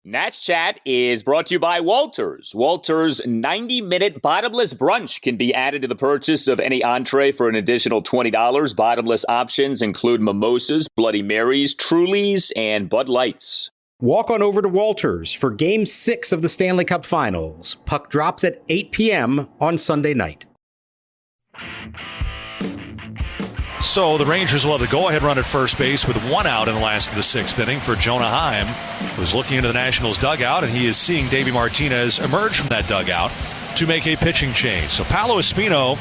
Nats Chat is brought to you by Walters. Walters' 90-minute bottomless brunch can be added to the purchase of any entree for an additional $20. Bottomless options include mimosas, Bloody Marys, Trulies, and Bud Lights. Walk on over to Walters for Game 6 of the Stanley Cup Finals. Puck drops at 8 p.m. on Sunday night. So the Rangers will have the go-ahead run at first base with one out in the last of the sixth inning for Jonah Heim, who's looking into the Nationals' dugout, and he is seeing Davey Martinez emerge from that dugout to make a pitching change. So Paolo Espino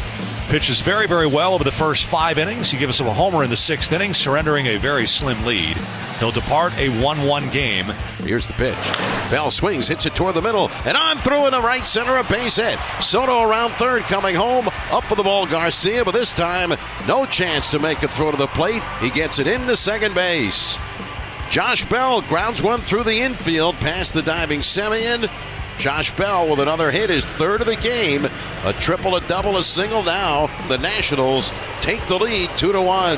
pitches very, very well over the first 5 innings. He gives us a homer in the 6th inning, surrendering a very slim lead. He'll depart a 1-1 game. Here's the pitch. Bell swings, hits it toward the middle, and on through in the right center, a base hit. Soto around third, coming home. Up with the ball, Garcia, but this time, no chance to make a throw to the plate. He gets it into second base. Josh Bell grounds one through the infield, past the diving Semien. Josh Bell with another hit, his third of the game. A triple, a double, a single. Now the Nationals take the lead 2-1.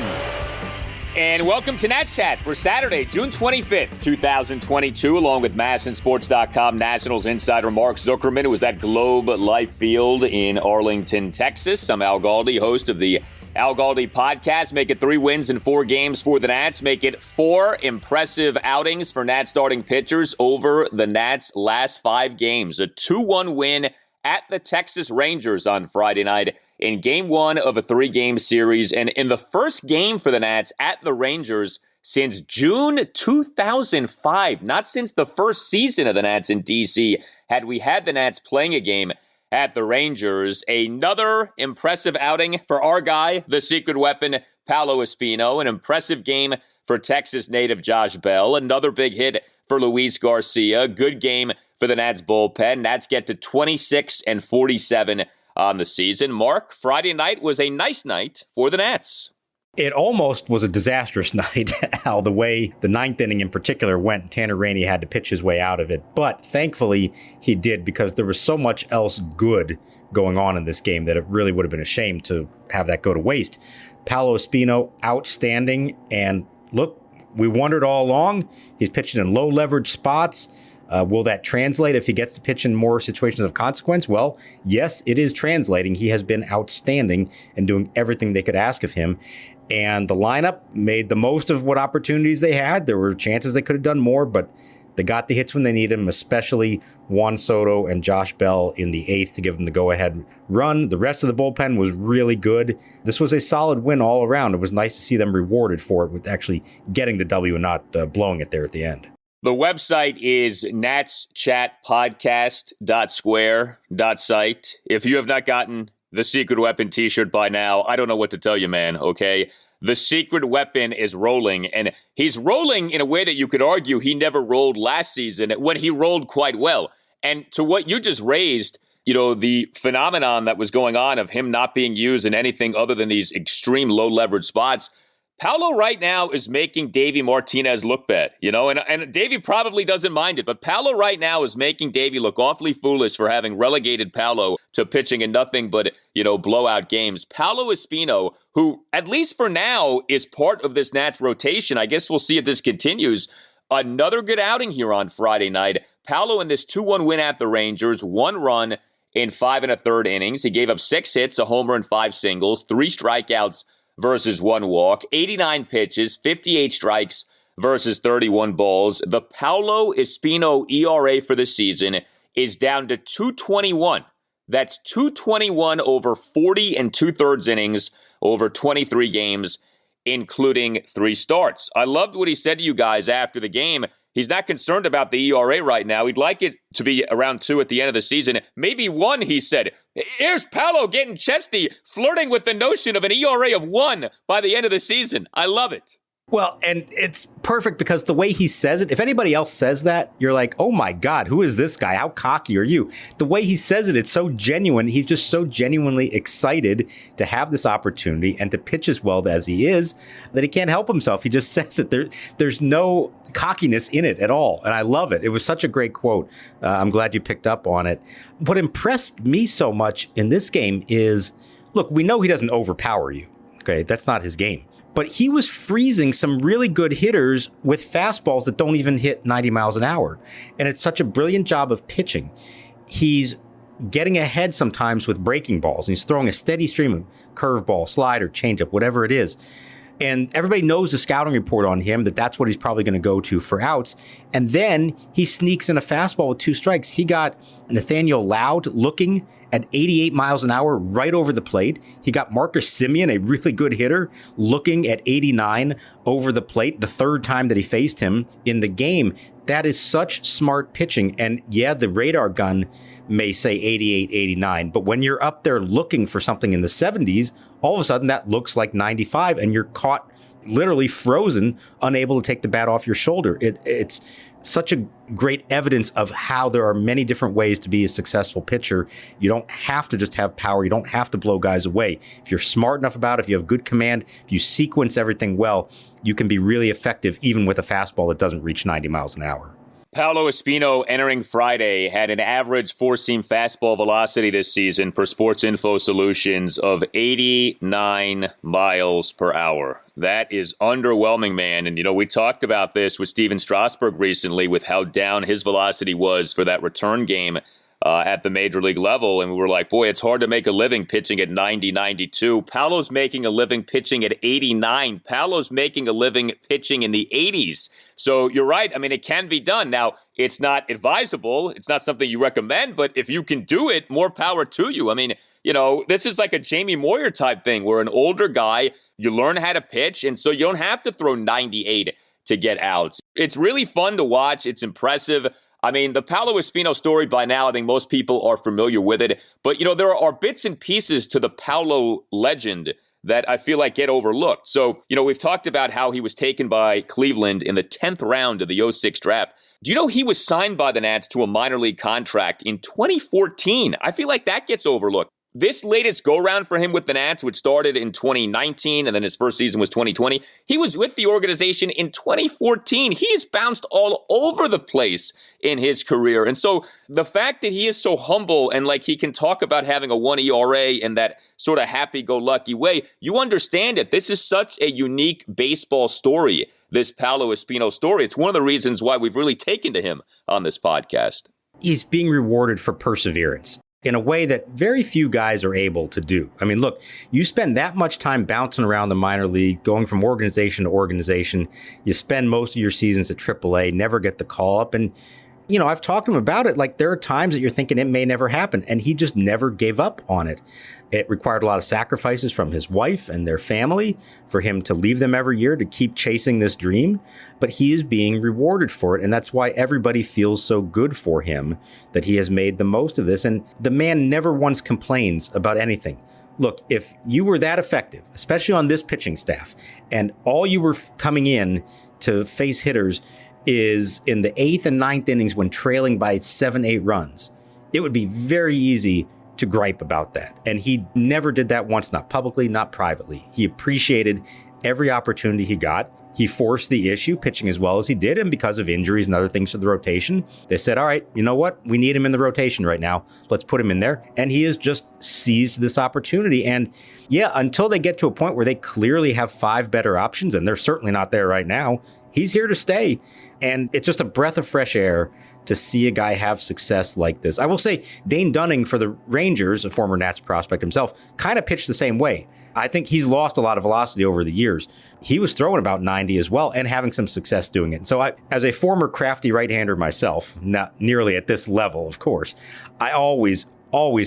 And welcome to Nats Chat for Saturday, June 25th, 2022, along with MASNsports.com Nationals insider Mark Zuckerman, who was at Globe Life Field in Arlington, Texas. I'm Al Galdi, host of the Al Galdi podcast. Make it 3 wins in 4 games for the Nats. Make it 4 impressive outings for Nats starting pitchers over the Nats' last 5 games. A 2-1 win at the Texas Rangers on Friday night in Game 1 of a 3-game series, and in the first game for the Nats at the Rangers since June 2005, not since the first season of the Nats in D.C., had we had the Nats playing a game at the Rangers. Another impressive outing for our guy, the secret weapon, Paolo Espino. An impressive game for Texas native Josh Bell. Another big hit for Luis Garcia. Good game for the Nats bullpen. Nats get to 26-47 on the season. Mark, Friday night was a nice night for the Nats. It almost was a disastrous night, Al, the way the 9th inning in particular went. Tanner Rainey had to pitch his way out of it. But thankfully he did, because there was so much else good going on in this game that it really would have been a shame to have that go to waste. Paolo Espino, outstanding. And look, we wondered all along, he's pitching in low leverage spots. Will that translate if he gets to pitch in more situations of consequence? Well, yes, it is translating. He has been outstanding and doing everything they could ask of him. And the lineup made the most of what opportunities they had. There were chances they could have done more, but they got the hits when they needed them, especially Juan Soto and Josh Bell in the 8th to give them the go-ahead run. The rest of the bullpen was really good. This was a solid win all around. It was nice to see them rewarded for it with actually getting the W and not blowing it there at the end. The website is natschatpodcast.square.site. If you have not gotten the Secret Weapon t-shirt by now, I don't know what to tell you, man, okay? The Secret Weapon is rolling, and he's rolling in a way that you could argue he never rolled last season when he rolled quite well. And to what you just raised, you know, the phenomenon that was going on of him not being used in anything other than these extreme low-leverage spots, Paolo right now is making Davey Martinez look bad, you know, and Davey probably doesn't mind it, but Paolo right now is making Davey look awfully foolish for having relegated Paolo to pitching in nothing but, you know, blowout games. Paolo Espino, who, at least for now, is part of this Nats rotation. I guess we'll see if this continues. Another good outing here on Friday night. Paolo in this 2-1 win at the Rangers, 1 run in 5 1/3 innings. He gave up 6 hits, a homer, and 5 singles, 3 strikeouts versus 1 walk, 89 pitches, 58 strikes versus 31 balls. The Paolo Espino ERA for the season is down to 2.21. That's 2.21 over 40 2/3 innings over 23 games, including 3 starts. I loved what he said to you guys after the game. He's not concerned about the ERA right now. He'd like it to be around 2 at the end of the season. Maybe 1, he said. Here's Paolo getting chesty, flirting with the notion of an ERA of 1 by the end of the season. I love it. Well, and it's perfect because the way he says it, if anybody else says that, you're like, oh my God, who is this guy? How cocky are you? The way he says it, it's so genuine. He's just so genuinely excited to have this opportunity and to pitch as well as he is that he can't help himself. He just says it. There's no cockiness in it at all. And I love it. It was such a great quote. I'm glad you picked up on it. What impressed me so much in this game is, look, we know he doesn't overpower you. Okay, that's not his game. but he was freezing some really good hitters with fastballs that don't even hit 90 miles an hour. And it's such a brilliant job of pitching. He's getting ahead sometimes with breaking balls, and he's throwing a steady stream of curveball, slider, changeup, whatever it is. And everybody knows the scouting report on him, that's what he's probably going to go to for outs. And then he sneaks in a fastball with 2 strikes. He got Nathaniel Loud looking at 88 miles an hour right over the plate. He got Marcus Semien, a really good hitter, looking at 89 over the plate the 3rd time that he faced him in the game. That is such smart pitching. And yeah, the radar gun may say 88, 89, but when you're up there looking for something in the 70s, all of a sudden that looks like 95 and you're caught literally frozen, unable to take the bat off your shoulder. It's such a great evidence of how there are many different ways to be a successful pitcher. You don't have to just have power. You don't have to blow guys away. If you're smart enough about it, if you have good command, if you sequence everything well, you can be really effective even with a fastball that doesn't reach 90 miles an hour. Paolo Espino entering Friday had an average four-seam fastball velocity this season per Sports Info Solutions of 89 miles per hour. That is underwhelming, man. And, we talked about this with Stephen Strasburg recently with how down his velocity was for that return game at the major league level. And we were like, boy, it's hard to make a living pitching at 90, 92. Paolo's making a living pitching at 89. Paolo's making a living pitching in the 80s. So you're right. I mean, it can be done. Now, it's not advisable. It's not something you recommend. But if you can do it, more power to you. I mean, this is like a Jamie Moyer type thing where an older guy, you learn how to pitch. And so you don't have to throw 98 to get outs. It's really fun to watch. It's impressive. I mean, the Paolo Espino story by now, I think most people are familiar with it. But, there are bits and pieces to the Paolo legend that I feel like get overlooked. So, we've talked about how he was taken by Cleveland in the 10th round of the 06 draft. Do you know he was signed by the Nats to a minor league contract in 2014? I feel like that gets overlooked. This latest go-round for him with the Nats, which started in 2019, and then his first season was 2020, he was with the organization in 2014. He has bounced all over the place in his career. And so the fact that he is so humble and like he can talk about having a 1 ERA in that sort of happy-go-lucky way, you understand it. This is such a unique baseball story, this Paolo Espino story. It's one of the reasons why we've really taken to him on this podcast. He's being rewarded for perseverance in a way that very few guys are able to do. I mean, look, you spend that much time bouncing around the minor league, going from organization to organization. You spend most of your seasons at AAA, never get the call up. And, I've talked to him about it. Like, there are times that you're thinking it may never happen. And he just never gave up on it. It required a lot of sacrifices from his wife and their family for him to leave them every year to keep chasing this dream. But he is being rewarded for it. And that's why everybody feels so good for him that he has made the most of this. And the man never once complains about anything. Look, if you were that effective, especially on this pitching staff, and all you were coming in to face hitters is in the 8th and 9th innings when trailing by 7-8 runs, it would be very easy to gripe about that. And he never did that once, not publicly, not privately. He appreciated every opportunity he got. He forced the issue, pitching as well as he did, and because of injuries and other things to the rotation, they said, all right, you know what? We need him in the rotation right now. Let's put him in there. And he has just seized this opportunity. And yeah, until they get to a point where they clearly have 5 better options, and they're certainly not there right now, he's here to stay. And it's just a breath of fresh air to see a guy have success like this. I will say Dane Dunning for the Rangers, a former Nats prospect himself, kind of pitched the same way. I think he's lost a lot of velocity over the years. He was throwing about 90 as well and having some success doing it. So as a former crafty right-hander myself, not nearly at this level, of course, I always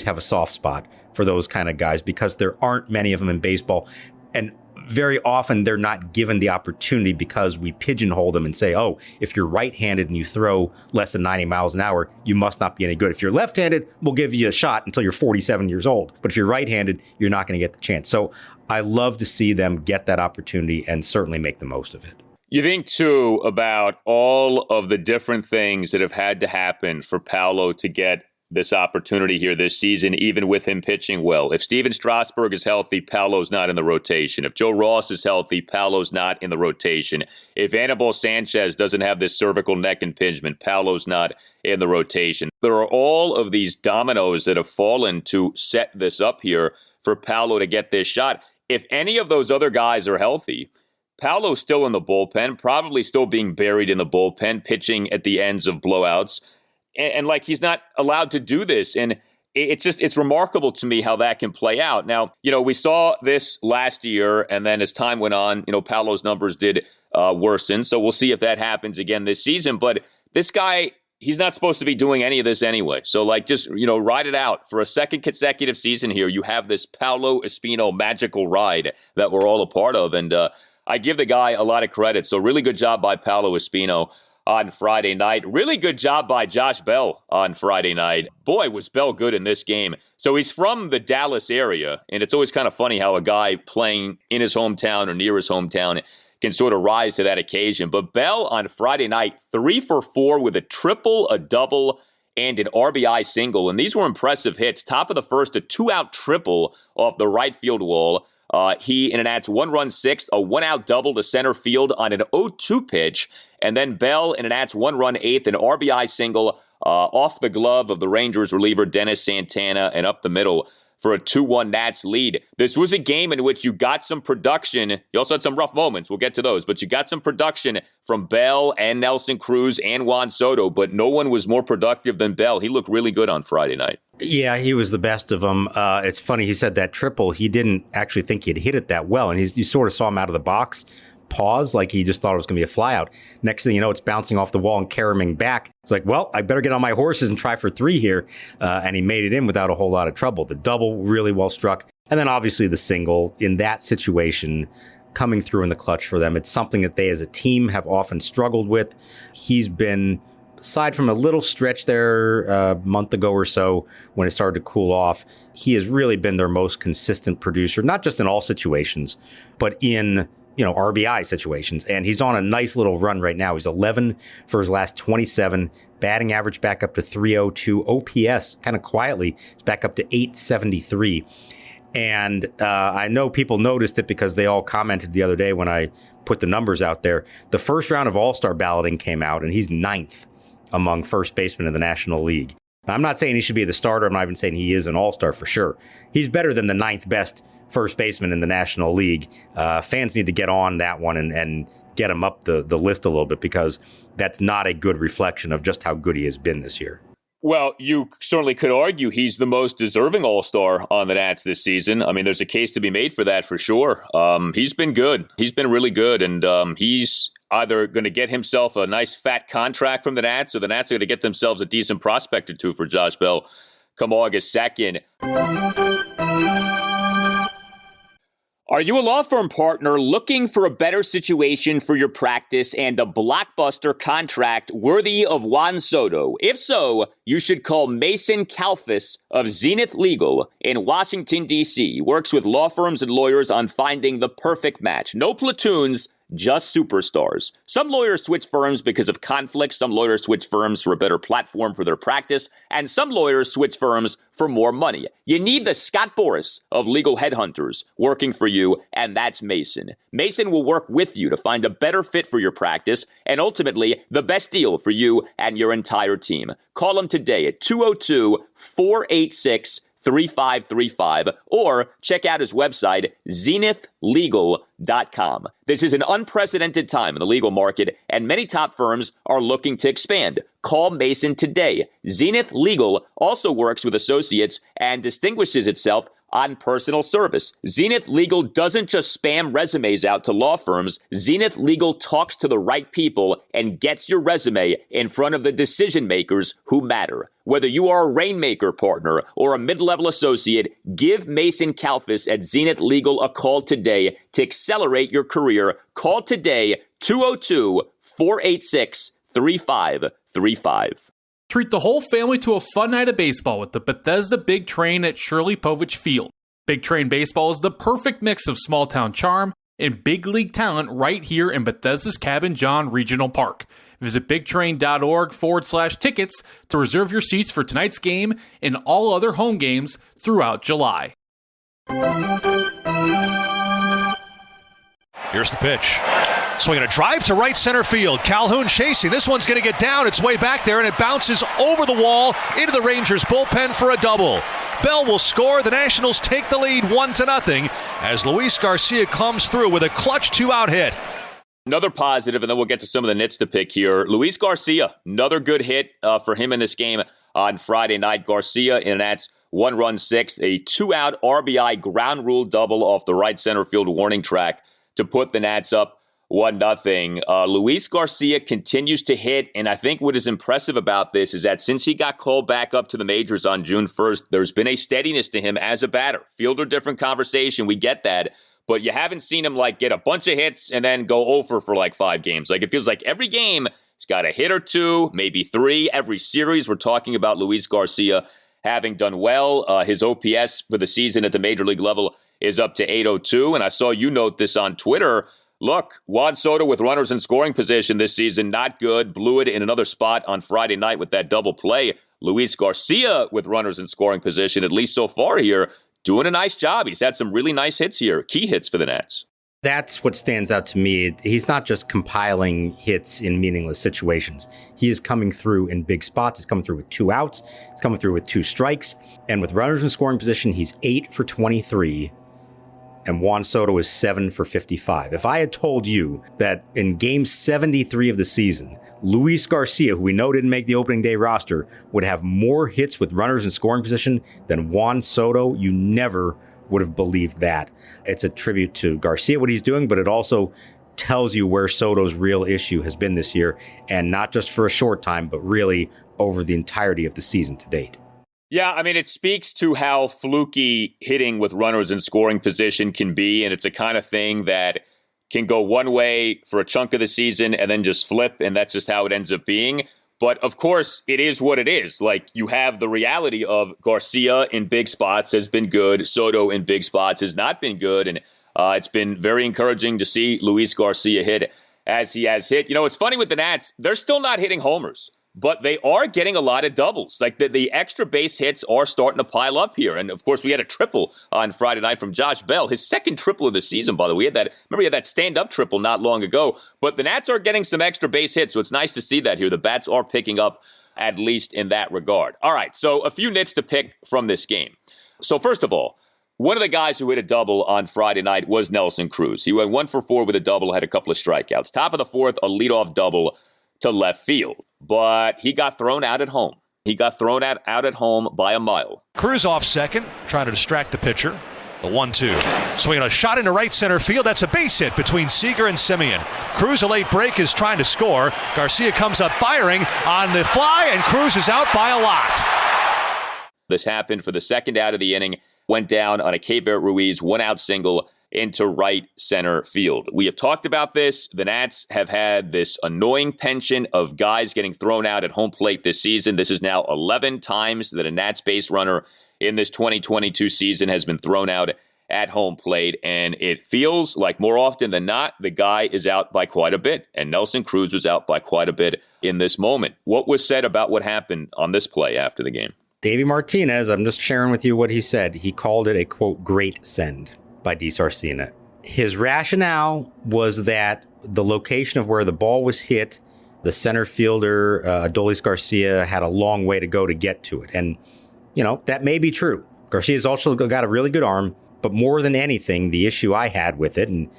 have a soft spot for those kind of guys because there aren't many of them in baseball. And very often they're not given the opportunity because we pigeonhole them and say, oh, if you're right-handed and you throw less than 90 miles an hour, you must not be any good. If you're left-handed, we'll give you a shot until you're 47 years old. But if you're right-handed, you're not going to get the chance. So I love to see them get that opportunity and certainly make the most of it. You think, too, about all of the different things that have had to happen for Paolo to get this opportunity here this season, even with him pitching well. If Stephen Strasburg is healthy, Paolo's not in the rotation. If Joe Ross is healthy, Paolo's not in the rotation. If Anibal Sanchez doesn't have this cervical neck impingement, Paolo's not in the rotation. There are all of these dominoes that have fallen to set this up here for Paolo to get this shot. if any of those other guys are healthy, Paolo's still in the bullpen, probably still being buried in the bullpen, pitching at the ends of blowouts. And like, he's not allowed to do this. And it's remarkable to me how that can play out. Now, we saw this last year, and then as time went on, Paolo's numbers did worsen. So we'll see if that happens again this season. But this guy, he's not supposed to be doing any of this anyway. So, just, ride it out. For a second consecutive season here, you have this Paolo Espino magical ride that we're all a part of. And I give the guy a lot of credit. So really good job by Paolo Espino on Friday night. Really good job by Josh Bell on Friday night. Boy, was Bell good in this game. So he's from the Dallas area, and it's always kind of funny how a guy playing in his hometown or near his hometown can sort of rise to that occasion. But Bell on Friday night, 3 for 4 with a triple, a double, and an RBI single. And these were impressive hits. Top of the first, a 2-out triple off the right field wall. He, in an at 1-run sixth, a 1-out double to center field on an 0-2 pitch. And then Bell, in an at 1-run eighth, an RBI single off the glove of the Rangers reliever Dennis Santana and up the middle for a 2-1 Nats lead. This was a game in which you got some production. You also had some rough moments. We'll get to those. But you got some production from Bell and Nelson Cruz and Juan Soto, but no one was more productive than Bell. He looked really good on Friday night. Yeah, he was the best of them. It's funny, he said that triple, he didn't actually think he'd hit it that well, and you sort of saw him out of the box, pause, like he just thought it was going to be a flyout. Next thing you know, it's bouncing off the wall and caroming back. It's like, well, I better get on my horses and try for 3 here. And he made it in without a whole lot of trouble. The double, really well struck. And then obviously the single in that situation coming through in the clutch for them. It's something that they as a team have often struggled with. He's been, aside from a little stretch there a month ago or so when it started to cool off, he has really been their most consistent producer, not just in all situations, but in RBI situations. And he's on a nice little run right now. He's 11 for his last 27, batting average back up to 302, OPS kind of quietly, it's back up to 873. And I know people noticed it because they all commented the other day when I put the numbers out there. The first round of All-Star balloting came out, and he's 9th among first basemen in the National League. Now, I'm not saying he should be the starter. I'm not even saying he is an All-Star for sure. He's better than the 9th best first baseman in the National League. Fans need to get on that one and get him up the list a little bit, because that's not a good reflection of just how good he has been this year. Well, you certainly could argue he's the most deserving All-Star on the Nats this season. I mean, there's a case to be made for that for sure. He's been good. He's been really good, and he's either going to get himself a nice fat contract from the Nats, or the Nats are going to get themselves a decent prospect or two for Josh Bell come August 2nd. Are you a law firm partner looking for a better situation for your practice and a blockbuster contract worthy of Juan Soto? If so, you should call Mason Kalfas of Zenith Legal in Washington, D.C. He works with law firms and lawyers on finding the perfect match. No platoons, just superstars. Some lawyers switch firms because of conflict. Some lawyers switch firms for a better platform for their practice. And some lawyers switch firms for more money. You need the Scott Boras of legal headhunters working for you, and that's Mason. Mason will work with you to find a better fit for your practice and ultimately the best deal for you and your entire team. Call him today at 202-486-3535 or check out his website, zenithlegal.com. This is an unprecedented time in the legal market, and many top firms are looking to expand. Call Mason today. Zenith Legal also works with associates and distinguishes itself on personal service. Zenith Legal doesn't just spam resumes out to law firms. Zenith Legal talks to the right people and gets your resume in front of the decision makers who matter. Whether you are a Rainmaker partner or a mid-level associate, give Mason Kalfas at Zenith Legal a call today to accelerate your career. Call today, 202-486-3535. Treat the whole family to a fun night of baseball with the Bethesda Big Train at Shirley Povich Field. Big Train Baseball is the perfect mix of small-town charm and big league talent right here in Bethesda's Cabin John Regional Park. Visit bigtrain.org/tickets to reserve your seats for tonight's game and all other home games throughout July. Here's the pitch. Swinging a drive to right center field. Calhoun chasing. This one's going to get down. It's way back there, and it bounces over the wall into the Rangers bullpen for a double. Bell will score. The Nationals take the lead 1-0 as Luis Garcia comes through with a clutch 2-out hit. Another positive, and then we'll get to some of the nits to pick here. Luis Garcia, another good hit for him in this game on Friday night. Garcia in that's 1-run sixth, a 2-out RBI ground rule double off the right center field warning track to put the Nats up 1-0. Luis Garcia continues to hit, and I think what is impressive about this is that since he got called back up to the majors on June 1st, there's been a steadiness to him as a batter. Fielder different conversation, we get that, but you haven't seen him get a bunch of hits and then go over for 5 games. It feels like every game he's got a hit or 2, maybe 3. Every series we're talking about Luis Garcia having done well. His OPS for the season at the major league level is up to 802, and I saw you note this on Twitter. Look, Juan Soto with runners in scoring position this season, not good. Blew it in another spot on Friday night with that double play. Luis Garcia with runners in scoring position, at least so far here, doing a nice job. He's had some really nice hits here, key hits for the Nats. That's what stands out to me. He's not just compiling hits in meaningless situations. He is coming through in big spots. He's coming through with 2 outs. He's coming through with 2 strikes. And with runners in scoring position, he's 8 for 23. And Juan Soto is 7 for 55. If I had told you that in game 73 of the season, Luis Garcia, who we know didn't make the opening day roster, would have more hits with runners in scoring position than Juan Soto, you never would have believed that. It's a tribute to Garcia, what he's doing, but it also tells you where Soto's real issue has been this year, and not just for a short time, but really over the entirety of the season to date. Yeah, I mean, it speaks to how fluky hitting with runners in scoring position can be, and it's a kind of thing that can go one way for a chunk of the season and then just flip, and that's just how it ends up being. But, of course, it is what it is. You have the reality of Garcia in big spots has been good. Soto in big spots has not been good, and it's been very encouraging to see Luis Garcia hit as he has hit. It's funny with the Nats, they're still not hitting homers, but they are getting a lot of doubles. The extra base hits are starting to pile up here. And, of course, we had a triple on Friday night from Josh Bell. His second triple of the season, by the way. Remember, he had that stand-up triple not long ago. But the Nats are getting some extra base hits, so it's nice to see that here. The bats are picking up, at least in that regard. All right, so a few nits to pick from this game. So, first of all, one of the guys who hit a double on Friday night was Nelson Cruz. He went 1 for 4 with a double, had a couple of strikeouts. Top of the 4th, a leadoff double to left field. But he got thrown out at home. He got thrown out at home by a mile. Cruz off second, trying to distract the pitcher. The 1-2. Swinging a shot into right center field. That's a base hit between Seager and Simeon. Cruz, a late break, is trying to score. Garcia comes up firing on the fly, and Cruz is out by a lot. This happened for the second out of the inning. Went down on a Keibert Ruiz 1-out single into right center field. We have talked about this. The Nats have had this annoying penchant of guys getting thrown out at home plate this season. This is now 11 times that a Nats base runner in this 2022 season has been thrown out at home plate, and it feels like more often than not, the guy is out by quite a bit, and Nelson Cruz was out by quite a bit in this moment. What was said about what happened on this play after the game? Davey Martinez, I'm just sharing with you what he said. He called it a, quote, great send by DiSarcina. His rationale was that the location of where the ball was hit, the center fielder, Adolis Garcia, had a long way to go to get to it. And, that may be true. Garcia's also got a really good arm, but more than anything, the issue I had with it, and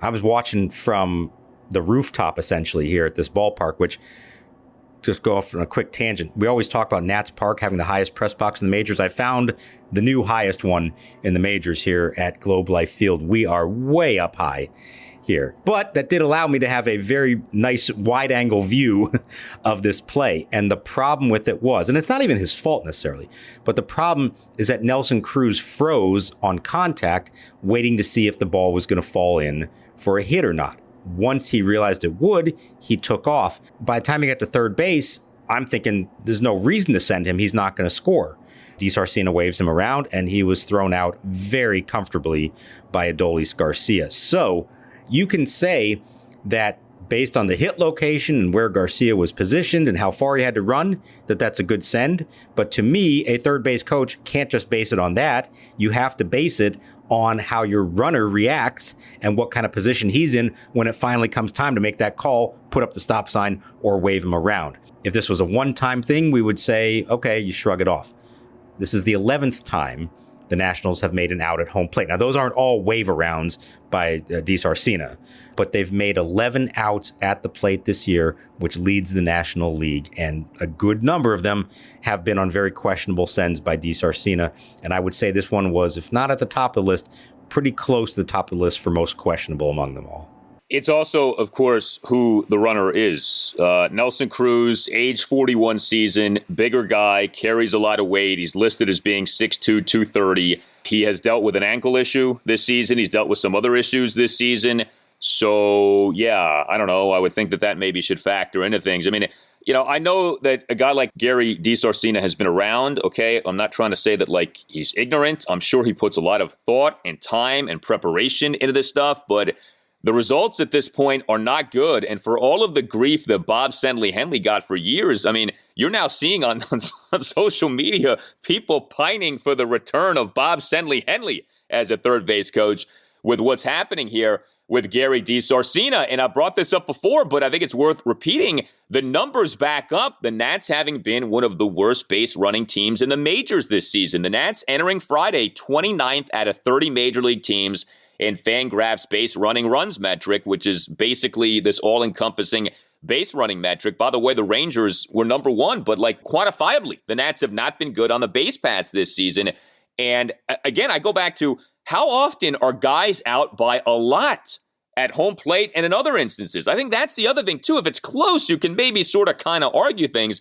I was watching from the rooftop essentially here at this ballpark, which, just go off on a quick tangent. We always talk about Nats Park having the highest press box in the majors. I found the new highest one in the majors here at Globe Life Field. We are way up high here. But that did allow me to have a very nice wide-angle view of this play. And the problem with it was, and it's not even his fault necessarily, but the problem is that Nelson Cruz froze on contact, waiting to see if the ball was going to fall in for a hit or not. Once he realized it would, he took off. By the time he got to third base, I'm thinking there's no reason to send him. He's not going to score. DiSarcina waves him around, and he was thrown out very comfortably by Adolis Garcia. So you can say that based on the hit location and where Garcia was positioned and how far he had to run, that's a good send. But to me, a third base coach can't just base it on that. You have to base it on how your runner reacts and what kind of position he's in when it finally comes time to make that call, put up the stop sign, or wave him around. If this was a one-time thing, we would say, okay, you shrug it off. This is the 11th time the Nationals have made an out at home plate. Now, those aren't all wave-arounds by DiSarcina, but they've made 11 outs at the plate this year, which leads the National League, and a good number of them have been on very questionable sends by DiSarcina, and I would say this one was, if not at the top of the list, pretty close to the top of the list for most questionable among them all. It's also, of course, who the runner is. Nelson Cruz, age 41 season, bigger guy, carries a lot of weight. He's listed as being 6'2", 230. He has dealt with an ankle issue this season. He's dealt with some other issues this season. So, yeah, I don't know. I would think that maybe should factor into things. I mean, I know that a guy like Gary DiSarcina has been around, okay? I'm not trying to say that, he's ignorant. I'm sure he puts a lot of thought and time and preparation into this stuff, but the results at this point are not good. And for all of the grief that Bob Henley got for years, I mean, you're now seeing on social media people pining for the return of Bob Henley as a third base coach with what's happening here with Gary DiSarcina. And I brought this up before, but I think it's worth repeating. The numbers back up the Nats having been one of the worst base running teams in the majors this season. The Nats entering Friday 29th out of 30 major league teams in Fangraph's base running runs metric, which is basically this all-encompassing base running metric. By the way, the Rangers were number one, but quantifiably, the Nats have not been good on the base paths this season. And again, I go back to how often are guys out by a lot at home plate and in other instances? I think that's the other thing, too. If it's close, you can maybe sort of kind of argue things.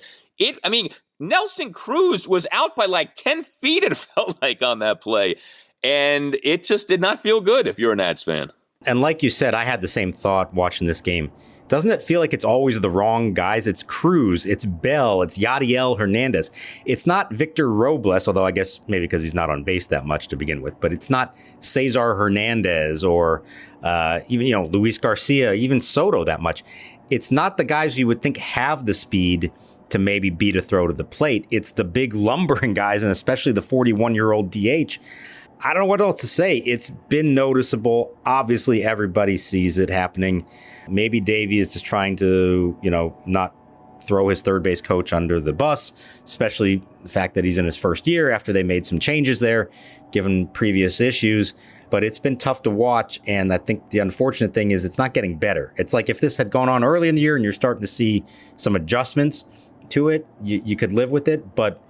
Nelson Cruz was out by 10 feet, it felt like, on that play. And it just did not feel good if you're a Nats fan. And like you said, I had the same thought watching this game. Doesn't it feel like it's always the wrong guys? It's Cruz, it's Bell, it's Yadiel Hernandez. It's not Victor Robles, although I guess maybe because he's not on base that much to begin with. But it's not Cesar Hernandez or even Luis Garcia, even Soto that much. It's not the guys you would think have the speed to maybe beat a throw to the plate. It's the big lumbering guys, and especially the 41-year-old DH. I don't know what else to say. It's been noticeable. Obviously, everybody sees it happening. Maybe Davey is just trying to, not throw his third base coach under the bus, especially the fact that he's in his first year after they made some changes there, given previous issues. But it's been tough to watch. And I think the unfortunate thing is it's not getting better. It's like if this had gone on early in the year and you're starting to see some adjustments to it, you could live with it. But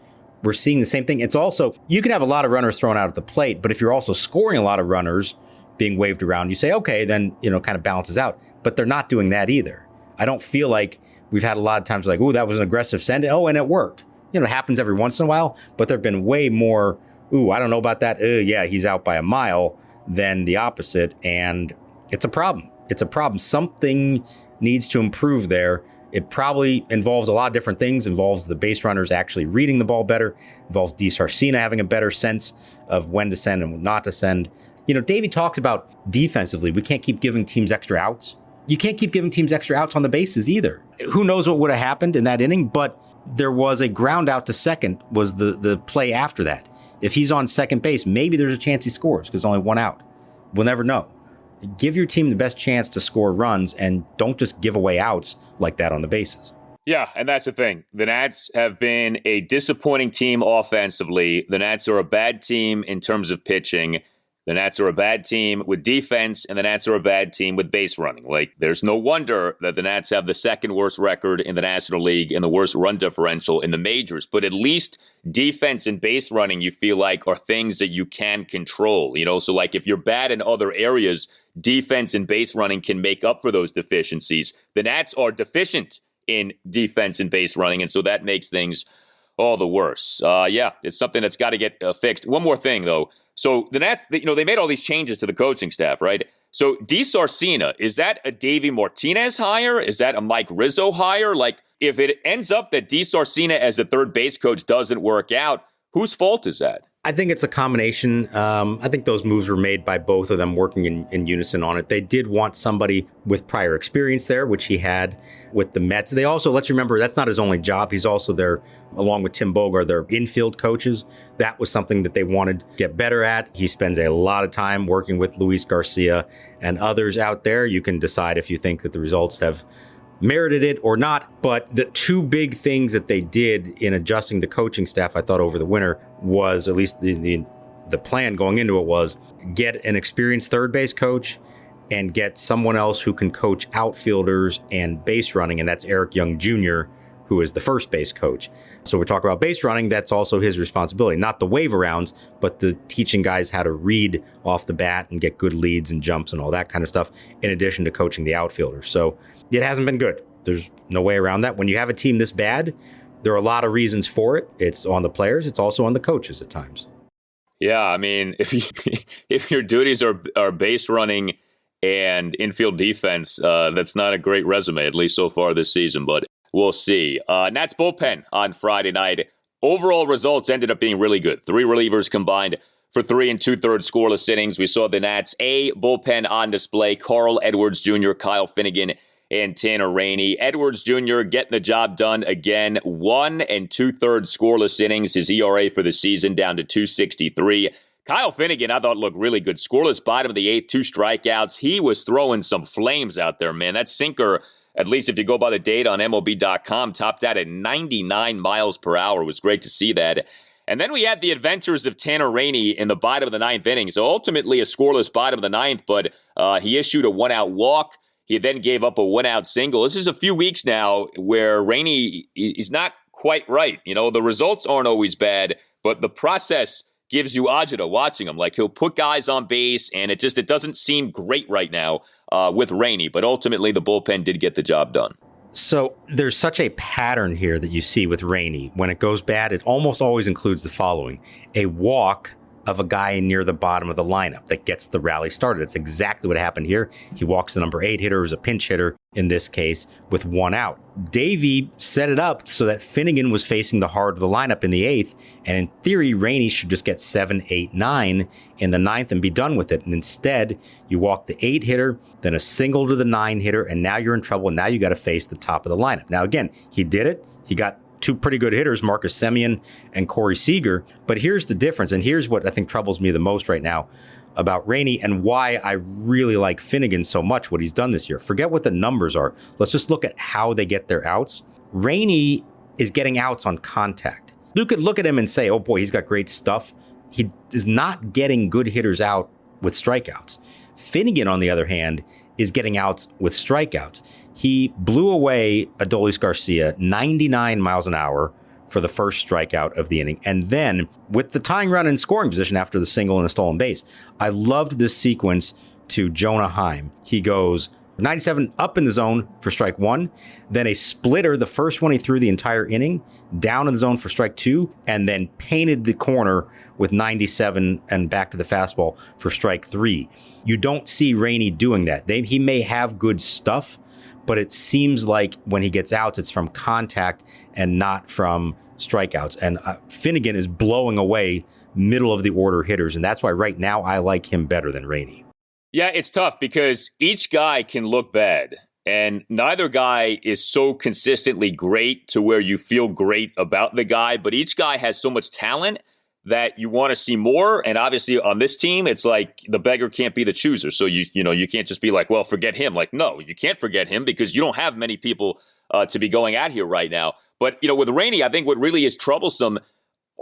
we're seeing the same thing. It's also, you can have a lot of runners thrown out at the plate, but if you're also scoring a lot of runners being waved around, you say, okay, then, kind of balances out. But they're not doing that either. I don't feel like we've had a lot of times ooh, that was an aggressive send. Oh, and it worked. It happens every once in a while, but there've been way more, ooh, I don't know about that. Yeah, he's out by a mile than the opposite. And it's a problem. It's a problem. Something needs to improve there. It probably involves a lot of different things. Involves the base runners actually reading the ball better. Involves DiSarcina having a better sense of when to send and when not to send. Davey talks about defensively, we can't keep giving teams extra outs. You can't keep giving teams extra outs on the bases either. Who knows what would have happened in that inning, but there was a ground out to second was the play after that. If he's on second base, maybe there's a chance he scores because only one out. We'll never know. Give your team the best chance to score runs and don't just give away outs like that on the bases. Yeah, and that's the thing. The Nats have been a disappointing team offensively. The Nats are a bad team in terms of pitching. The Nats are a bad team with defense, and the Nats are a bad team with base running. There's no wonder that the Nats have the second worst record in the National League and the worst run differential in the majors. But at least defense and base running, you feel like, are things that you can control. So if you're bad in other areas, defense and base running can make up for those deficiencies. The Nats are deficient in defense and base running, and so that makes things all the worse. It's something that's got to get fixed. One more thing, though. So the Nats, they made all these changes to the coaching staff, right? So DiSarcina, is that a Davey Martinez hire? Is that a Mike Rizzo hire? If it ends up that DiSarcina as a third base coach doesn't work out, whose fault is that? I think it's a combination. I think those moves were made by both of them working in unison on it. They did want somebody with prior experience there, which he had with the Mets. They also, let's remember, that's not his only job. He's also there, along with Tim Bogar, their infield coaches. That was something that they wanted to get better at. He spends a lot of time working with Luis Garcia and others out there. You can decide if you think that the results have merited it or not. But the two big things that they did in adjusting the coaching staff, I thought, over the winter was, at least the plan going into it, was get an experienced third base coach and get someone else who can coach outfielders and base running. And that's Eric Young Jr., who is the first base coach. So we talk about base running. That's also his responsibility, not the wave arounds, but the teaching guys how to read off the bat and get good leads and jumps and all that kind of stuff, in addition to coaching the outfielders. So it hasn't been good. There's no way around that. When you have a team this bad, there are a lot of reasons for it. It's on the players. It's also on the coaches at times. Yeah, I mean, if your duties are base running and infield defense, that's not a great resume, at least so far this season, but we'll see. Nats bullpen on Friday night. Overall results ended up being really good. 3 relievers combined for 3 2/3 scoreless innings. We saw the Nats A bullpen on display. Carl Edwards Jr., Kyle Finnegan, and Tanner Rainey. Edwards Jr. getting the job done again. 1 2/3 scoreless innings. His ERA for the season down to 2.63. Kyle Finnegan, I thought, looked really good. Scoreless bottom of the 8th, 2 strikeouts. He was throwing some flames out there, man. That sinker, at least if you go by the data on MLB.com, topped out at 99 miles per hour. It was great to see that. And then we had the adventures of Tanner Rainey in the bottom of the 9th inning. So ultimately a scoreless bottom of the 9th, but he issued a 1-out walk. He then gave up a 1-out single. This is a few weeks now where Rainey is not quite right. You know, the results aren't always bad, but the process gives you agita watching him. Like, he'll put guys on base, and it doesn't seem great right now with Rainey. But ultimately, the bullpen did get the job done. So there's such a pattern here that you see with Rainey. When it goes bad, it almost always includes the following: a walk of a guy near the bottom of the lineup that gets the rally started. That's exactly what happened here. He walks the number 8 hitter, who's a pinch hitter in this case, with 1 out. Davey set it up so that Finnegan was facing the heart of the lineup in the 8th, and in theory, Rainey should just get 7, 8, 9 in the 9th and be done with it. And instead, you walk the 8 hitter, then a single to the 9 hitter, and now you're in trouble. Now you got to face the top of the lineup. Now, again, he did it. He got 2 pretty good hitters, Marcus Semien and Corey Seager. But here's the difference, and here's what I think troubles me the most right now about Rainey and why I really like Finnegan so much, what he's done this year. Forget what the numbers are. Let's just look at how they get their outs. Rainey is getting outs on contact. You could look at him and say, oh boy, he's got great stuff. He is not getting good hitters out with strikeouts. Finnegan, on the other hand, is getting outs with strikeouts. He blew away Adolis Garcia 99 miles an hour for the first strikeout of the inning. And then with the tying run in scoring position after the single and a stolen base, I loved this sequence to Jonah Heim. He goes 97 up in the zone for strike 1, then a splitter, the first one he threw the entire inning, down in the zone for strike 2, and then painted the corner with 97 and back to the fastball for strike 3. You don't see Rainey doing that. He may have good stuff, but it seems like when he gets outs, it's from contact and not from strikeouts. And Finnegan is blowing away middle of the order hitters. And that's why right now I like him better than Rainey. Yeah, it's tough because each guy can look bad. And neither guy is so consistently great to where you feel great about the guy. But each guy has so much talent that you want to see more. And obviously on this team, it's like the beggar can't be the chooser. So you can't just be like, well, forget him. Like, no, you can't forget him because you don't have many people to be going at here right now. But, with Rainey, I think what really is troublesome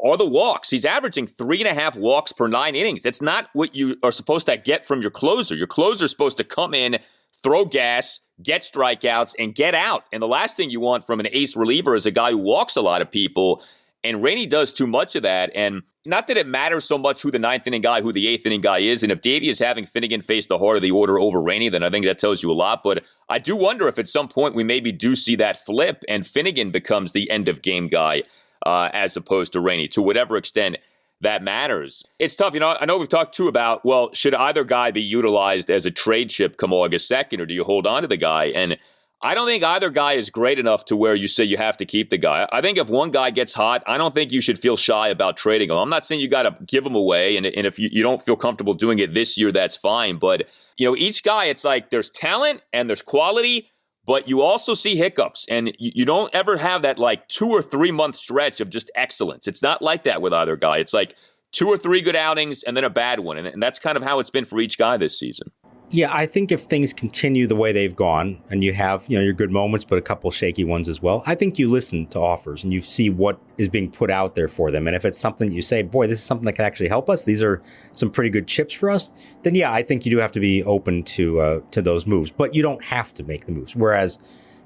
are the walks. He's averaging 3.5 walks per 9 innings. That's not what you are supposed to get from your closer. Your closer is supposed to come in, throw gas, get strikeouts, and get out. And the last thing you want from an ace reliever is a guy who walks a lot of people. And Rainey does too much of that. And not that it matters so much who the 9th inning guy, who the 8th inning guy is. And if Davey is having Finnegan face the heart of the order over Rainey, then I think that tells you a lot. But I do wonder if at some point we maybe do see that flip and Finnegan becomes the end of game guy as opposed to Rainey, to whatever extent that matters. It's tough. I know we've talked too about, well, should either guy be utilized as a trade chip come August 2nd, or do you hold on to the guy? And I don't think either guy is great enough to where you say you have to keep the guy. I think if one guy gets hot, I don't think you should feel shy about trading him. I'm not saying you got to give him away, and if you don't feel comfortable doing it this year, that's fine. But, each guy, it's like there's talent and there's quality, but you also see hiccups, and you don't ever have that like 2 or 3 month stretch of just excellence. It's not like that with either guy. It's like 2 or 3 good outings and then a bad one, and that's kind of how it's been for each guy this season. Yeah, I think if things continue the way they've gone and you have, your good moments, but a couple shaky ones as well, I think you listen to offers and you see what is being put out there for them. And if it's something that you say, boy, this is something that can actually help us, these are some pretty good chips for us, then yeah, I think you do have to be open to those moves. But you don't have to make the moves. Whereas,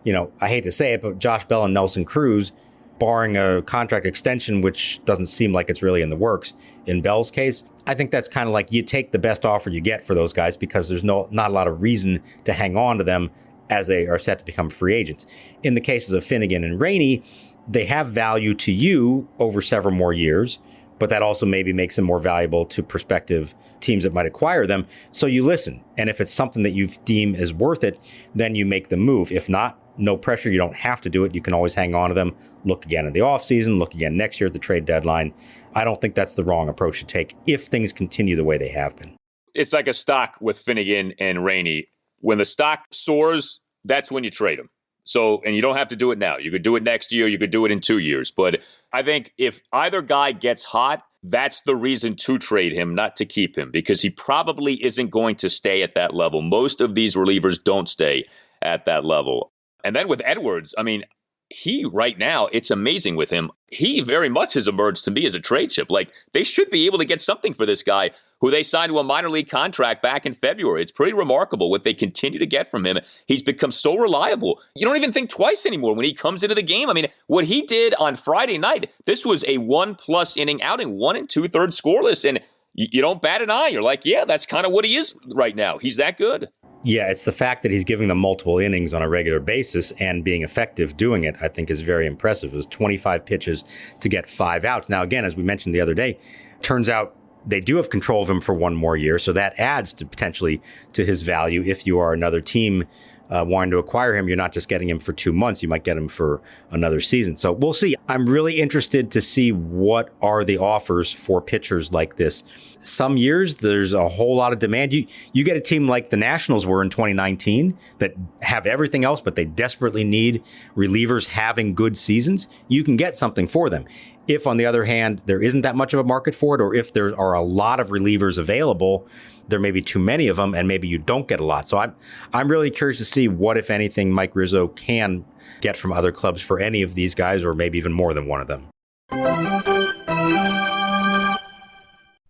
I hate to say it, but Josh Bell and Nelson Cruz, barring a contract extension, which doesn't seem like it's really in the works in Bell's case, I think that's kind of like you take the best offer you get for those guys because there's not a lot of reason to hang on to them as they are set to become free agents. In the cases of Finnegan and Rainey, they have value to you over several more years, but that also maybe makes them more valuable to prospective teams that might acquire them. So you listen. And if it's something that you deem is worth it, then you make the move. If not, no pressure. You don't have to do it. You can always hang on to them. Look again in the offseason. Look again next year at the trade deadline. I don't think that's the wrong approach to take if things continue the way they have been. It's like a stock with Finnegan and Rainey. When the stock soars, that's when you trade them. So, and you don't have to do it now. You could do it next year. You could do it in 2 years. But I think if either guy gets hot, that's the reason to trade him, not to keep him, because he probably isn't going to stay at that level. Most of these relievers don't stay at that level. And then with Edwards, I mean, he right now, it's amazing with him. He very much has emerged to me as a trade chip. Like, they should be able to get something for this guy who they signed to a minor league contract back in February. It's pretty remarkable what they continue to get from him. He's become so reliable. You don't even think twice anymore when he comes into the game. I mean, what he did on Friday night, this was a 1+ inning outing, 1 2/3 scoreless. And you don't bat an eye. You're like, yeah, that's kind of what he is right now. He's that good. Yeah, it's the fact that he's giving them multiple innings on a regular basis and being effective doing it, I think, is very impressive. It was 25 pitches to get 5 outs. Now, again, as we mentioned the other day, turns out they do have control of him for 1 more year. So that adds to potentially to his value. If you are another team wanting to acquire him, you're not just getting him for 2 months. You might get him for another season. So we'll see. I'm really interested to see what are the offers for pitchers like this. Some years, there's a whole lot of demand. You get a team like the Nationals were in 2019 that have everything else, but they desperately need relievers having good seasons. You can get something for them. If, on the other hand, there isn't that much of a market for it, or if there are a lot of relievers available, there may be too many of them, and maybe you don't get a lot. So I'm really curious to see what, if anything, Mike Rizzo can get from other clubs for any of these guys, or maybe even more than one of them.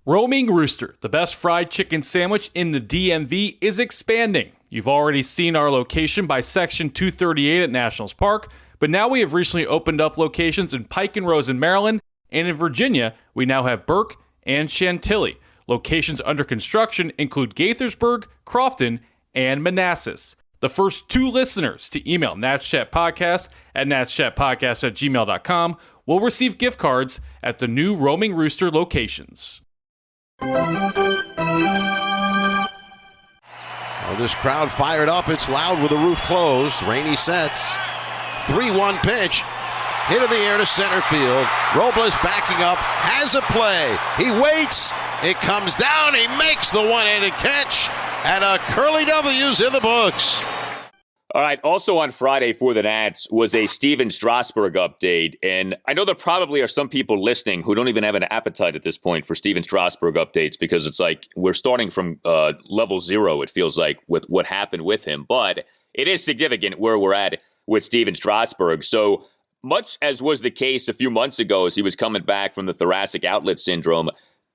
Roaming Rooster, the best fried chicken sandwich in the DMV, is expanding. You've already seen our location by Section 238 at Nationals Park, but now we have recently opened up locations in Pike and Rose in Maryland, and in Virginia, we now have Burke and Chantilly. Locations under construction include Gaithersburg, Crofton, and Manassas. The first 2 listeners to email natschatpodcast at natschatpodcast@gmail.com will receive gift cards at the new Roaming Rooster locations. Well, this crowd fired up. It's loud with the roof closed. Rainey sets. 3-1 pitch. Hit in the air to center field. Robles backing up. Has a play. He waits. It comes down. He makes the one-handed catch. And a Curly W's in the books. All right, also on Friday for the Nats was a Stephen Strasburg update. And I know there probably are some people listening who don't even have an appetite at this point for Stephen Strasburg updates, because it's like we're starting from level 0, it feels like, with what happened with him. But it is significant where we're at with Stephen Strasburg. So much as was the case a few months ago as he was coming back from the thoracic outlet syndrome,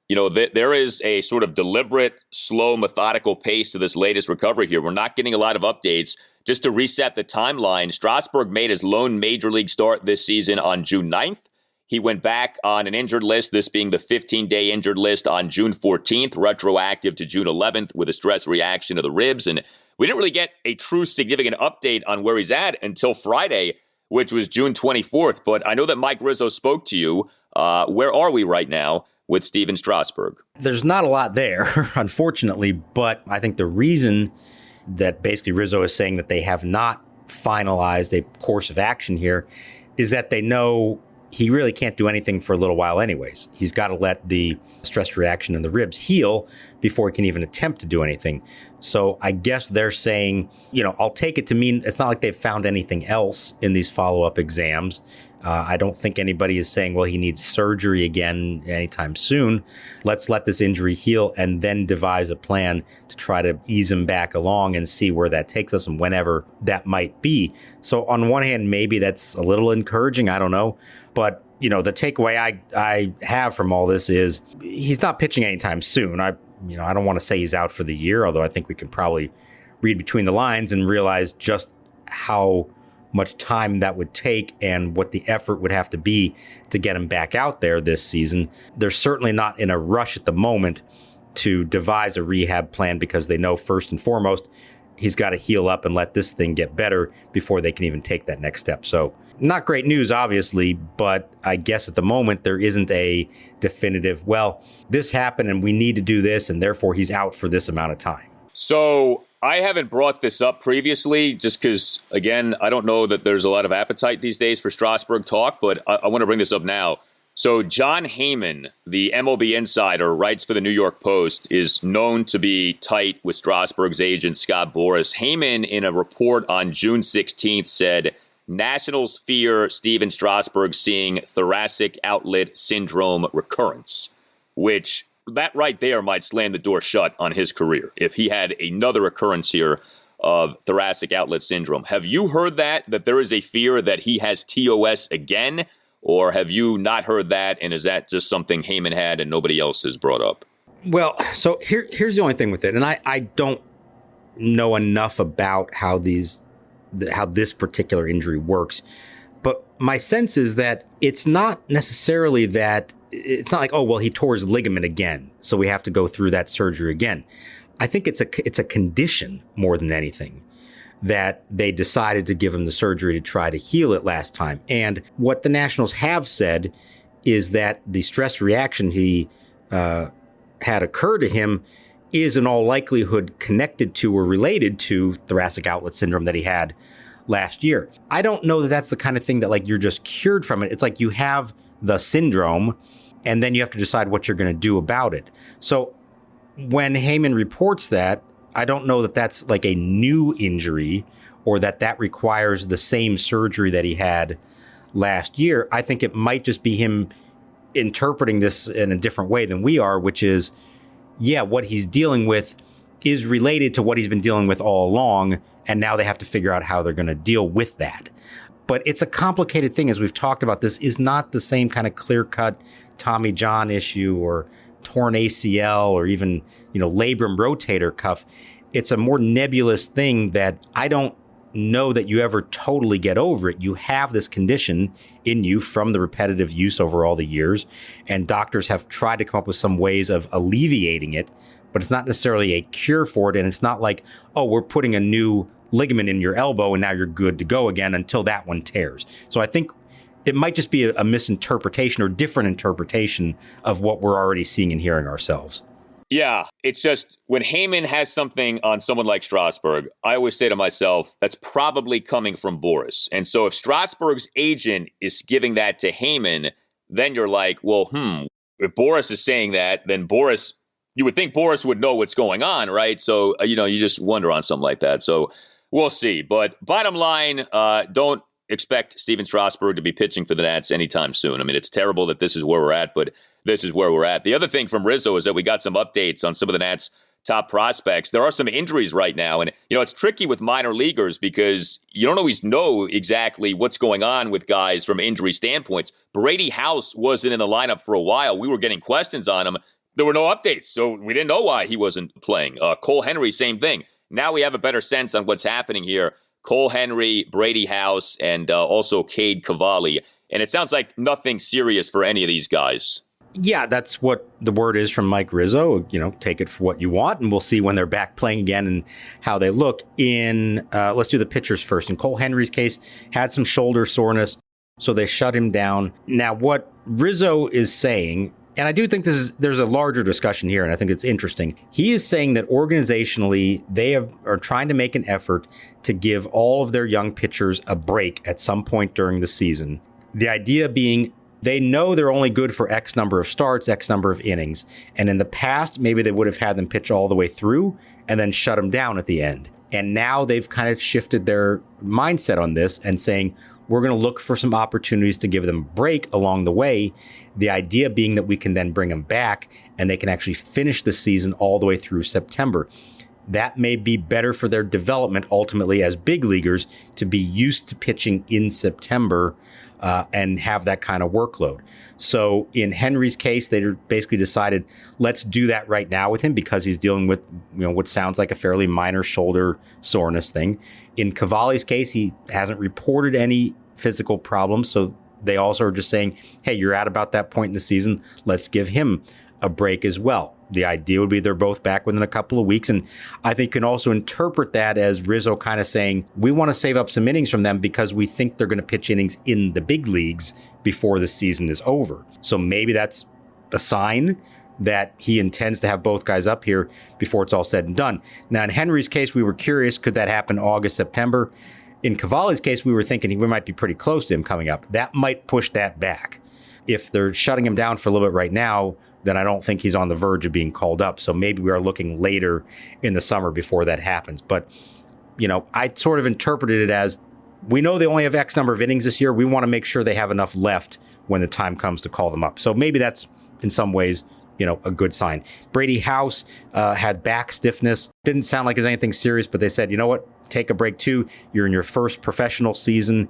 there is a sort of deliberate, slow, methodical pace to this latest recovery here. We're not getting a lot of updates. Just to reset the timeline, Strasburg made his lone major league start this season on June 9th. He went back on an injured list, this being the 15-day injured list, on June 14th, retroactive to June 11th with a stress reaction to the ribs. And we didn't really get a true significant update on where he's at until Friday, which was June 24th. But I know that Mike Rizzo spoke to you. Where are we right now with Stephen Strasburg? There's not a lot there, unfortunately, but I think the reason that basically Rizzo is saying that they have not finalized a course of action here, is that they know he really can't do anything for a little while anyways. He's got to let the stress reaction in the ribs heal before he can even attempt to do anything. So I guess they're saying, I'll take it to mean it's not like they've found anything else in these follow-up exams. I don't think anybody is saying, well, he needs surgery again anytime soon. Let's let this injury heal and then devise a plan to try to ease him back along and see where that takes us and whenever that might be. So on one hand, maybe that's a little encouraging. I don't know. But, the takeaway I have from all this is he's not pitching anytime soon. I don't want to say he's out for the year, although I think we can probably read between the lines and realize just how much time that would take and what the effort would have to be to get him back out there this season. They're certainly not in a rush at the moment to devise a rehab plan because they know first and foremost, he's got to heal up and let this thing get better before they can even take that next step. So not great news, obviously, but I guess at the moment there isn't a definitive, well, this happened and we need to do this and therefore he's out for this amount of time. So I haven't brought this up previously just because, again, I don't know that there's a lot of appetite these days for Strasburg talk, but I want to bring this up now. So John Heyman, the MLB insider, writes for the New York Post, is known to be tight with Strasburg's agent, Scott Boras. Heyman, in a report on June 16th, said, Nationals fear Stephen Strasburg seeing thoracic outlet syndrome recurrence, which that right there might slam the door shut on his career if he had another occurrence here of thoracic outlet syndrome. Have you heard that there is a fear that he has TOS again, or have you not heard that, and is that just something Heyman had and nobody else has brought up? Well, so here's the only thing with it, and I don't know enough about how this particular injury works, but my sense is that it's not necessarily that it's not like, oh, well, he tore his ligament again, so we have to go through that surgery again. I think it's a condition more than anything that they decided to give him the surgery to try to heal it last time. And what the Nationals have said is that the stress reaction he had occur to him is in all likelihood connected to or related to thoracic outlet syndrome that he had last year. I don't know that that's the kind of thing that like you're just cured from it. It's like you have the syndrome and then you have to decide what you're going to do about it. So when Heyman reports that, I don't know that that's like a new injury or that requires the same surgery that he had last year. I think it might just be him interpreting this in a different way than we are, which is, yeah, what he's dealing with is related to what he's been dealing with all along. And now they have to figure out how they're going to deal with that. But it's a complicated thing. As we've talked about, this is not the same kind of clear-cut Tommy John issue or torn ACL or even, labrum rotator cuff. It's a more nebulous thing that I don't know that you ever totally get over it. You have this condition in you from the repetitive use over all the years, and doctors have tried to come up with some ways of alleviating it, but it's not necessarily a cure for it. And it's not like, oh, we're putting a new ligament in your elbow and now you're good to go again until that one tears. So I think it might just be a misinterpretation or different interpretation of what we're already seeing and hearing ourselves. Yeah, it's just when Heyman has something on someone like Strasburg, I always say to myself, that's probably coming from Boras. And so if Strasburg's agent is giving that to Heyman, then you're like, well, if Boras is saying that, then Boras, you would think Boras would know what's going on, right? So, you just wonder on something like that. So we'll see. But bottom line, don't expect Stephen Strasburg to be pitching for the Nats anytime soon. I mean, it's terrible that this is where we're at, but this is where we're at. The other thing from Rizzo is that we got some updates on some of the Nats' top prospects. There are some injuries right now, and it's tricky with minor leaguers because you don't always know exactly what's going on with guys from injury standpoints. Brady House wasn't in the lineup for a while. We were getting questions on him. There were no updates, so we didn't know why he wasn't playing. Cole Henry, same thing. Now we have a better sense on what's happening here. Cole Henry, Brady House, and also Cade Cavalli. And it sounds like nothing serious for any of these guys. Yeah, that's what the word is from Mike Rizzo. Take it for what you want, and we'll see when they're back playing again and how they look. Let's do the pitchers first. In Cole Henry's case, had some shoulder soreness, so they shut him down. Now, what Rizzo is saying, And I do think there's a larger discussion here, and I think it's interesting. He is saying that organizationally, they are trying to make an effort to give all of their young pitchers a break at some point during the season. The idea being they know they're only good for X number of starts, X number of innings. And in the past, maybe they would have had them pitch all the way through and then shut them down at the end. And now they've kind of shifted their mindset on this and saying, we're going to look for some opportunities to give them a break along the way. The idea being that we can then bring them back and they can actually finish the season all the way through September. That may be better for their development ultimately as big leaguers to be used to pitching in September and have that kind of workload. So in Henry's case, they basically decided, let's do that right now with him because he's dealing with, what sounds like a fairly minor shoulder soreness thing. In Cavalli's case, he hasn't reported any physical problems. So they also are just saying, hey, you're at about that point in the season. Let's give him a break as well. The idea would be they're both back within a couple of weeks. And I think you can also interpret that as Rizzo kind of saying, we want to save up some innings from them because we think they're going to pitch innings in the big leagues before the season is over. So maybe that's a sign that he intends to have both guys up here before it's all said and done. Now, in Henry's case, we were curious, could that happen August, September? In Cavalli's case, we were thinking we might be pretty close to him coming up. That might push that back. If they're shutting him down for a little bit right now, then I don't think he's on the verge of being called up. So maybe we are looking later in the summer before that happens. But, I sort of interpreted it as, we know they only have X number of innings this year. We want to make sure they have enough left when the time comes to call them up. So maybe that's in some ways, a good sign. Brady House had back stiffness. Didn't sound like there's anything serious, but they said, you know what? Take a break too. You're in your first professional season.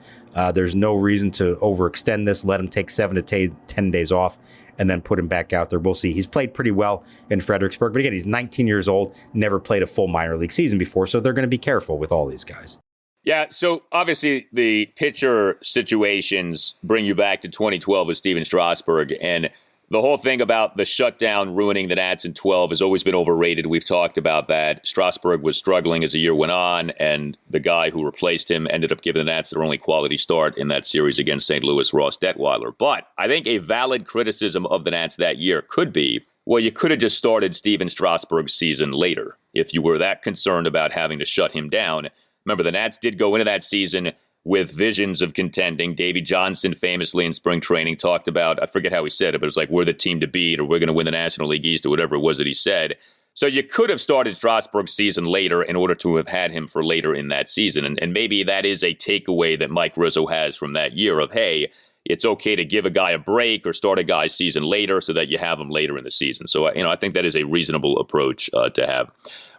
There's no reason to overextend this. Let him take 7 to 10 days off and then put him back out there. We'll see. He's played pretty well in Fredericksburg, but again, he's 19 years old, never played a full minor league season before, so they're going to be careful with all these guys. Yeah, so obviously the pitcher situations bring you back to 2012 with Stephen Strasburg, and the whole thing about the shutdown ruining the Nats in 12 has always been overrated. We've talked about that. Strasburg was struggling as the year went on, and the guy who replaced him ended up giving the Nats their only quality start in that series against St. Louis, Ross Detweiler. But I think a valid criticism of the Nats that year could be, well, you could have just started Stephen Strasburg's season later if you were that concerned about having to shut him down. Remember, the Nats did go into that season with visions of contending. Davey Johnson famously in spring training talked about, I forget how he said it, but it was like, we're the team to beat, or we're going to win the National League East, or whatever it was that he said. So you could have started Strasburg's season later in order to have had him for later in that season. And maybe that is a takeaway that Mike Rizzo has from that year of, hey, it's okay to give a guy a break or start a guy's season later so that you have him later in the season. So, I think that is a reasonable approach to have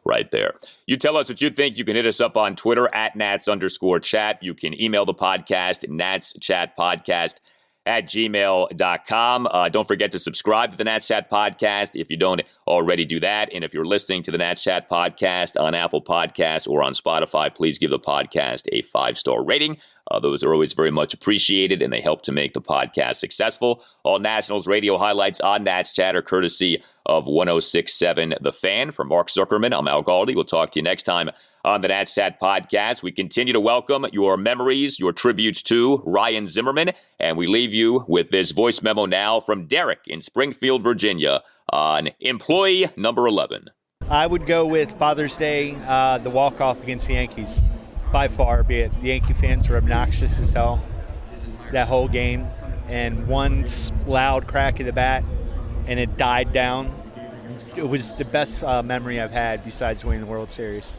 right there. You tell us what you think. You can hit us up on Twitter at @Nats_chat. You can email the podcast, natschatpodcast@gmail.com. Don't forget to subscribe to the Nats Chat Podcast if you don't already do that. And if you're listening to the Nats Chat Podcast on Apple Podcasts or on Spotify, please give the podcast a 5-star rating. Those are always very much appreciated, and they help to make the podcast successful. All Nationals radio highlights on Nats Chat are courtesy of 106.7 The Fan. For Mark Zuckerman, I'm Al Galdi. We'll talk to you next time on the Nats Chat Podcast. We continue to welcome your memories, your tributes to Ryan Zimmerman, and we leave you with this voice memo now from Derek in Springfield, Virginia, on employee number 11. I would go with Father's Day, the walk-off against the Yankees. By far, be it. The Yankee fans were obnoxious as hell that whole game. And one loud crack of the bat, and it died down. It was the best memory I've had besides winning the World Series.